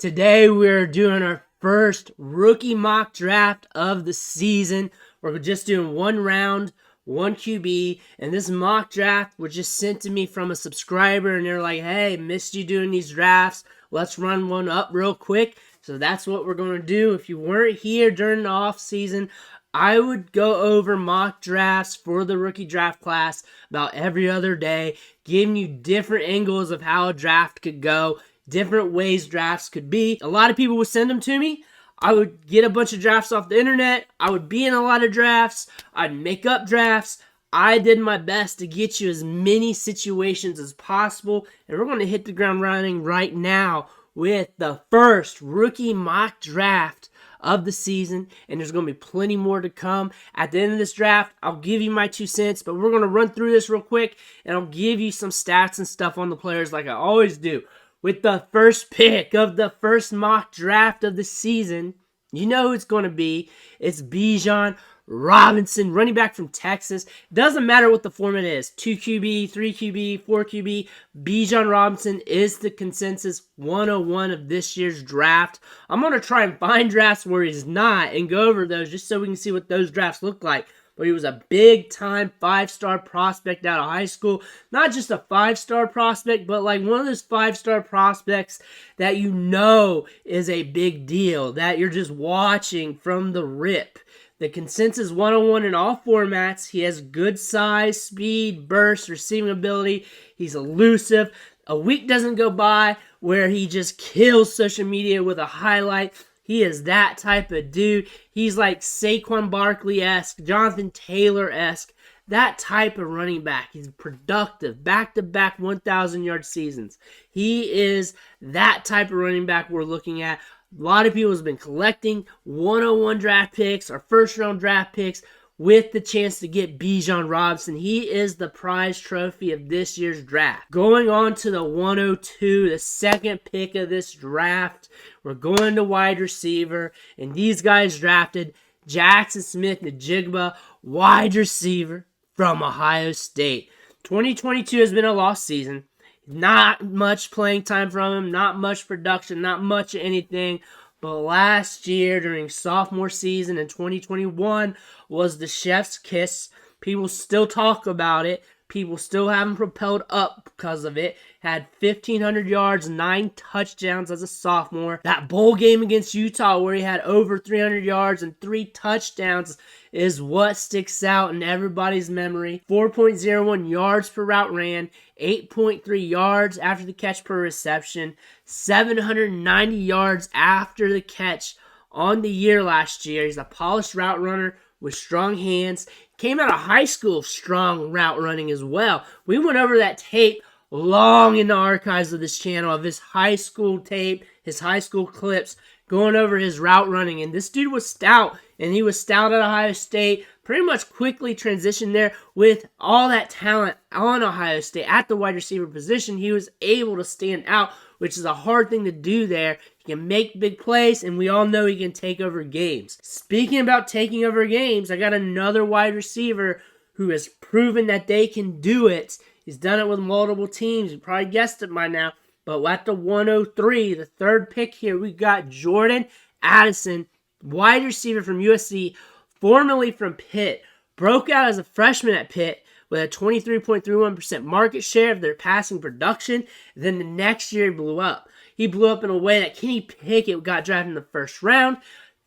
Today we're doing our first rookie mock draft of the season. We're just doing one round, one QB, and this mock draft was just sent to me from a subscriber, and they're like, hey, missed you doing these drafts. Let's run one up real quick. So that's what we're going to do. If you weren't here during the off season, I would go over mock drafts for the rookie draft class about every other day, giving you different angles of how a draft could go, different ways drafts could be. A lot of people would send them to me. I would get a bunch of drafts off the internet. I would be in a lot of drafts. I'd make up drafts. I did my best to get you as many situations as possible. And we're going to hit the ground running right now with the first rookie mock draft of the season, and there's going to be plenty more to come. At the end of this draft, I'll give you my 2 cents, but we're going to run through this real quick, and I'll give you some stats and stuff on the players like I always do. With the first pick of the first mock draft of the season, you know who it's going to be. It's Bijan Robinson, running back from Texas. Doesn't matter what the format is. 2QB, 3QB, 4QB. Bijan Robinson is the consensus 101 of this year's draft. I'm going to try and find drafts where he's not and go over those just so we can see what those drafts look like. But he was a big-time 5-star prospect out of high school. Not just a 5-star prospect, but like one of those 5-star prospects that you know is a big deal, that you're just watching from the rip. The consensus 101 in all formats. He has good size, speed, burst, receiving ability. He's elusive. A week doesn't go by where he just kills social media with a highlight. He is that type of dude. He's like Saquon Barkley-esque, Jonathan Taylor-esque, that type of running back. He's productive, back-to-back 1,000-yard seasons. He is that type of running back we're looking at. A lot of people have been collecting 101 draft picks or first-round draft picks with the chance to get Bijan Robinson. He is the prize trophy of this year's draft. Going on to the 102, the second pick of this draft, we're going to wide receiver, and these guys drafted Jackson Smith-Njigba, wide receiver from Ohio State. 2022 has been a lost season. Not much playing time from him, not much production, not much of anything. But last year, during sophomore season in 2021, was the chef's kiss. People still talk about it. People still have him propelled up because of it. Had 1,500 yards, 9 touchdowns as a sophomore. That bowl game against Utah where he had over 300 yards and 3 touchdowns is what sticks out in everybody's memory. 4.01 yards per route ran, 8.3 yards after the catch per reception, 790 yards after the catch on the year last year. He's a polished route runner with strong hands. Came out of high school strong route running as well. We went over that tape long in the archives of this channel of his high school tape, his high school clips, going over his route running. And this dude was stout, and he was stout at Ohio State. Pretty much quickly transitioned there with all that talent on Ohio State at the wide receiver position. He was able to stand out, which is a hard thing to do there. He can make big plays, and we all know he can take over games. Speaking about taking over games, I got another wide receiver who has proven that they can do it. He's done it with multiple teams. You probably guessed it by now. But at the 103, the third pick here, we got Jordan Addison, wide receiver from USC, formerly from Pitt. Broke out as a freshman at Pitt with a 23.31% market share of their passing production. Then the next year he blew up. He blew up in a way that Kenny Pickett got drafted in the first round.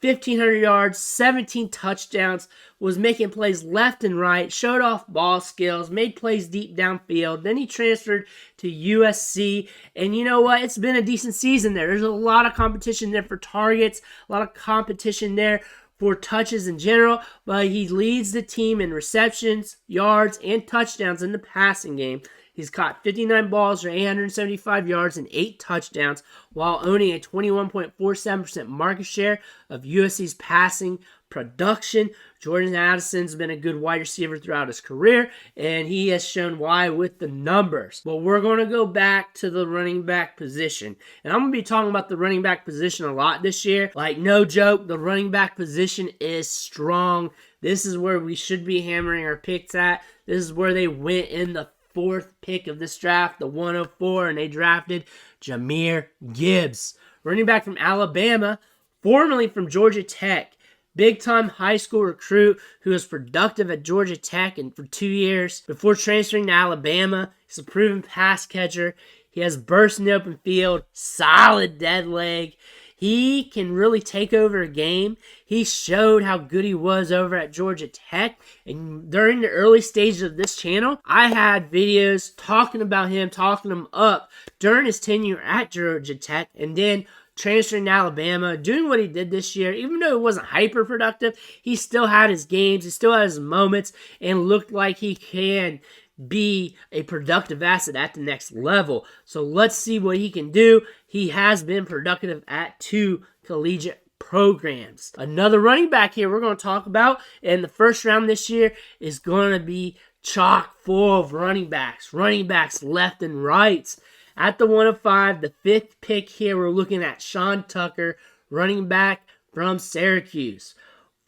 1,500 yards, 17 touchdowns, was making plays left and right, showed off ball skills, made plays deep downfield. Then he transferred to USC, and you know what? It's been a decent season there. There's a lot of competition there for targets, a lot of competition there for touches in general, but he leads the team in receptions, yards, and touchdowns in the passing game. He's caught 59 balls for 875 yards and 8 touchdowns while owning a 21.47% market share of USC's passing production. Jordan Addison's been a good wide receiver throughout his career, and he has shown why with the numbers. But we're going to go back to the running back position. And I'm going to be talking about the running back position a lot this year. Like, no joke, the running back position is strong. This is where we should be hammering our picks at. This is where they went in the 4th pick of this draft, the 104, and they drafted Jahmyr Gibbs, running back from Alabama, formerly from Georgia Tech. Big-time high school recruit who was productive at Georgia Tech and for 2 years. Before transferring to Alabama, he's a proven pass catcher. He has burst in the open field, solid dead leg. He can really take over a game. He showed how good he was over at Georgia Tech. And during the early stages of this channel, I had videos talking about him, talking him up during his tenure at Georgia Tech. And then transferring to Alabama, doing what he did this year, even though it wasn't hyper productive, he still had his games, he still had his moments, and looked like he can be a productive asset at the next level. So let's see what he can do. He has been productive at 2 collegiate programs. Another running back here we're going to talk about in the first round this year is going to be chock full of running backs left and right. At the 105, the 5th pick here, we're looking at Sean Tucker, running back from Syracuse.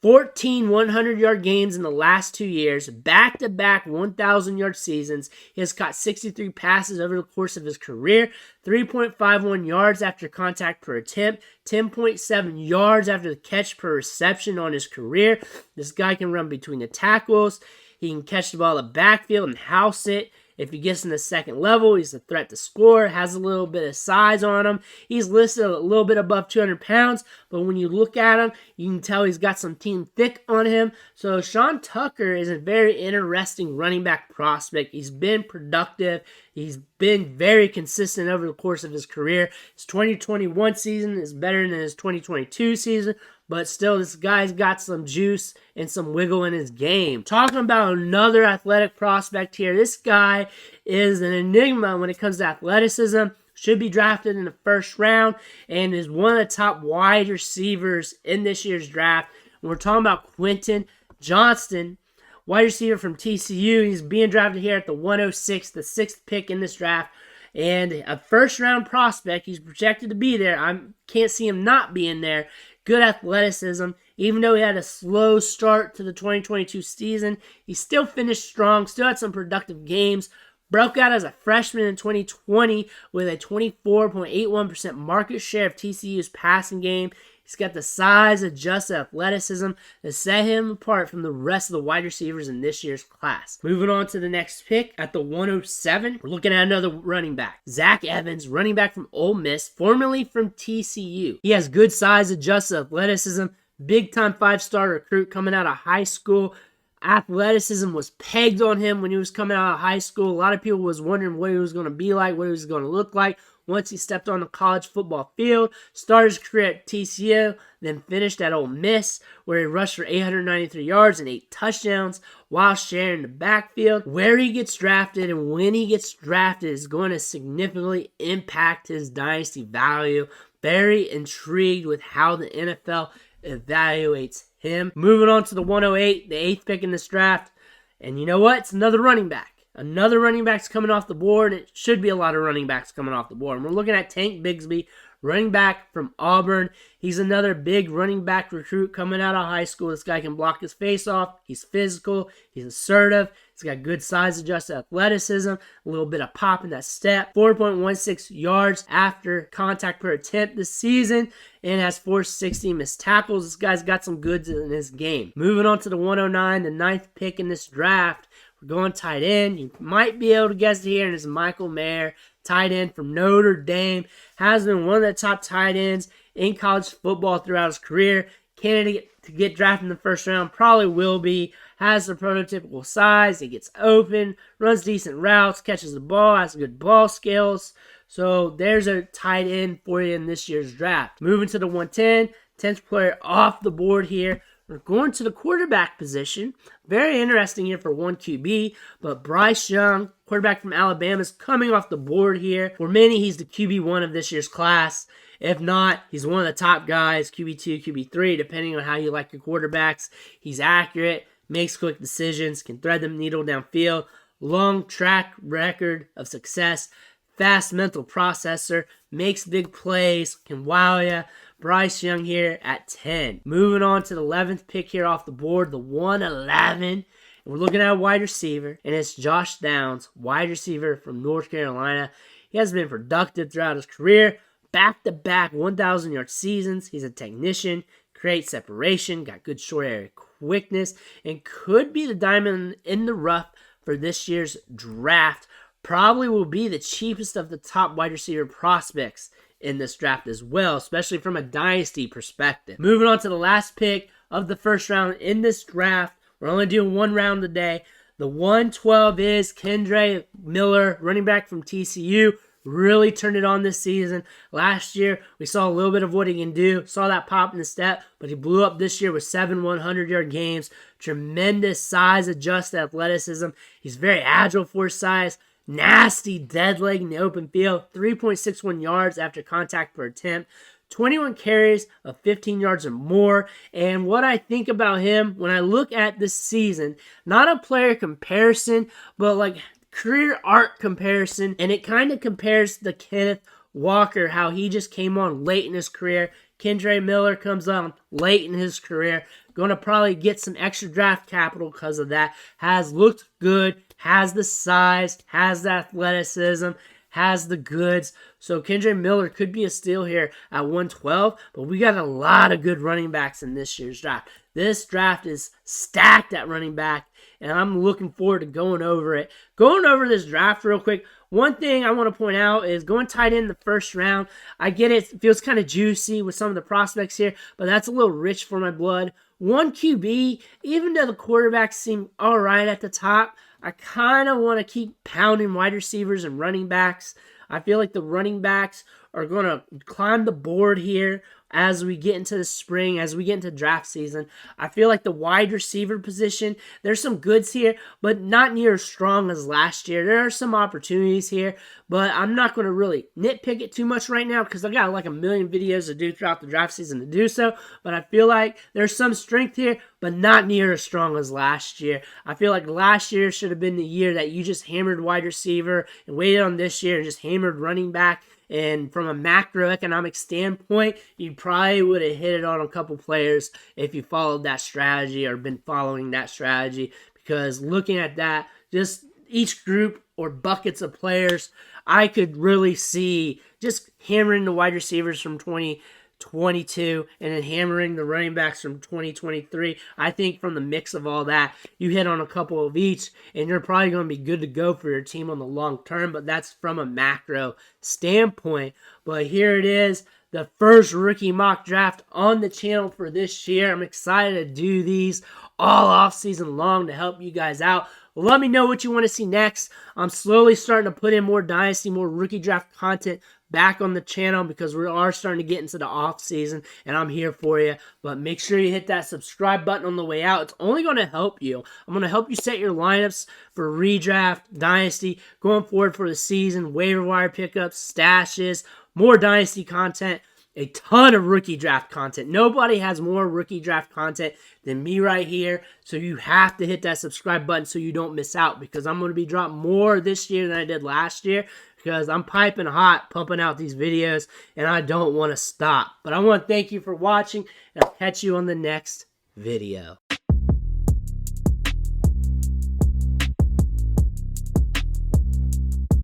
14 100-yard games in the last 2 years, back-to-back 1,000-yard seasons. He has caught 63 passes over the course of his career, 3.51 yards after contact per attempt, 10.7 yards after the catch per reception on his career. This guy can run between the tackles. He can catch the ball in the backfield and house it. If he gets in the second level, he's a threat to score, has a little bit of size on him. He's listed a little bit above 200 pounds, but when you look at him, you can tell he's got some team thick on him. So Sean Tucker is a very interesting running back prospect. He's been productive. He's been very consistent over the course of his career. His 2021 season is better than his 2022 season, but still, this guy's got some juice and some wiggle in his game. Talking about another athletic prospect here. This guy is an enigma when it comes to athleticism. Should be drafted in the first round and is one of the top wide receivers in this year's draft. And we're talking about Quentin Johnston, wide receiver from TCU. He's being drafted here at the 106, the 6th pick in this draft. And a first-round prospect. He's projected to be there. I can't see him not being there. Good athleticism. Even though he had a slow start to the 2022 season, he still finished strong, still had some productive games. Broke out as a freshman in 2020 with a 24.81% market share of TCU's passing game. He's got the size, adjusted athleticism to set him apart from the rest of the wide receivers in this year's class. Moving on to the next pick at the 107, we're looking at another running back. Zach Evans, running back from Ole Miss, formerly from TCU. He has good size, adjusted athleticism, big-time 5-star recruit coming out of high school. Athleticism was pegged on him when he was coming out of high school. A lot of people was wondering what he was going to be like, what he was going to look like once he stepped on the college football field. Started his career at TCU, then finished at Ole Miss, where he rushed for 893 yards and 8 touchdowns while sharing the backfield. Where he gets drafted and when he gets drafted is going to significantly impact his dynasty value. Very intrigued with how the NFL evaluates him. Moving on to the 108, the 8th pick in this draft. And you know what? It's another running back. Another running back's coming off the board. It should be a lot of running backs coming off the board. And we're looking at Tank Bigsby, running back from Auburn. He's another big running back recruit coming out of high school. This guy can block his face off. He's physical. He's assertive. He's got good size adjusted athleticism, a little bit of pop in that step. 4.16 yards after contact per attempt this season and has 460 missed tackles. This guy's got some goods in his game. Moving on to the 109, the 9th pick in this draft. We're going tight end. You might be able to guess it here, and it's Michael Mayer, tight end from Notre Dame. Has been one of the top tight ends in college football throughout his career. Candidate to get drafted in the first round, probably will be. Has the prototypical size. He gets open, runs decent routes, catches the ball, has good ball skills. So there's a tight end for you in this year's draft. Moving to the 110, 10th player off the board here. We're going to the quarterback position. Very interesting here for 1 QB, but Bryce Young, quarterback from Alabama, is coming off the board here. For many, he's the QB1 of this year's class. If not, he's one of the top guys, QB2, QB3, depending on how you like your quarterbacks. He's accurate, makes quick decisions, can thread the needle downfield, long track record of success, fast mental processor, makes big plays, can wow ya. Bryce Young here at 10. Moving on to the 11th pick here off the board, the 111. And we're looking at a wide receiver, and it's Josh Downs, wide receiver from North Carolina. He has been productive throughout his career. back-to-back 1,000-yard seasons. He's a technician, creates separation, got good short area quickness, and could be the diamond in the rough for this year's draft. Probably will be the cheapest of the top wide receiver prospects in this draft as well, especially from a dynasty perspective. Moving on to the last pick of the first round in this draft. We're only doing one round today. The 112 is Kendre Miller, running back from TCU. Really turned it on this season. Last year, we saw a little bit of what he can do. Saw that pop in the step, but he blew up this year with 7 100-yard games. Tremendous size, adjusted athleticism. He's very agile for his size. Nasty dead leg in the open field. 3.61 yards after contact per attempt. 21 carries of 15 yards or more. And what I think about him when I look at this season, not a player comparison, but like career arc comparison. And it kind of compares to Kenneth Walker, how he just came on late in his career. Kendre Miller comes on late in his career. Going to probably get some extra draft capital because of that. Has looked good, has the size, has the athleticism, has the goods. So Kendre Miller could be a steal here at 112, but we got a lot of good running backs in this year's draft. This draft is stacked at running back, and I'm looking forward to going over it. Going over this draft real quick, one thing I want to point out is going tight end in the first round. I get it feels kind of juicy with some of the prospects here, but that's a little rich for my blood. 1 QB, even though the quarterbacks seem all right at the top, I kind of want to keep pounding wide receivers and running backs. I feel like the running backs are going to climb the board here as we get into the spring, as we get into draft season. I feel like the wide receiver position, there's some goods here, but not near as strong as last year. There are some opportunities here, but I'm not going to really nitpick it too much right now because I got like a million videos to do throughout the draft season to do so. But I feel like there's some strength here, but not near as strong as last year. I feel like last year should have been the year that you just hammered wide receiver and waited on this year and just hammered running back. And from a macroeconomic standpoint, you probably would have hit it on a couple players if you followed that strategy or been following that strategy. Because looking at that, just each group or buckets of players, I could really see just hammering the wide receivers from 2022 and then hammering the running backs from 2023. I think from the mix of all that, you hit on a couple of each, and you're probably going to be good to go for your team on the long term, but that's from a macro standpoint. But here it is, the first rookie mock draft on the channel for this year. I'm excited to do these all off season long to help you guys out. Let me know what you want to see next. I'm slowly starting to put in more Dynasty, more rookie draft content back on the channel because we are starting to get into the off season, and I'm here for you. But make sure you hit that subscribe button on the way out. It's only going to help you. I'm going to help you set your lineups for redraft, Dynasty, going forward for the season, waiver wire pickups, stashes, more Dynasty content, a ton of rookie draft content. Nobody has more rookie draft content than me right here. So you have to hit that subscribe button so you don't miss out, because I'm going to be dropping more this year than I did last year, because I'm piping hot, pumping out these videos, and I don't want to stop. But I want to thank you for watching, and I'll catch you on the next video.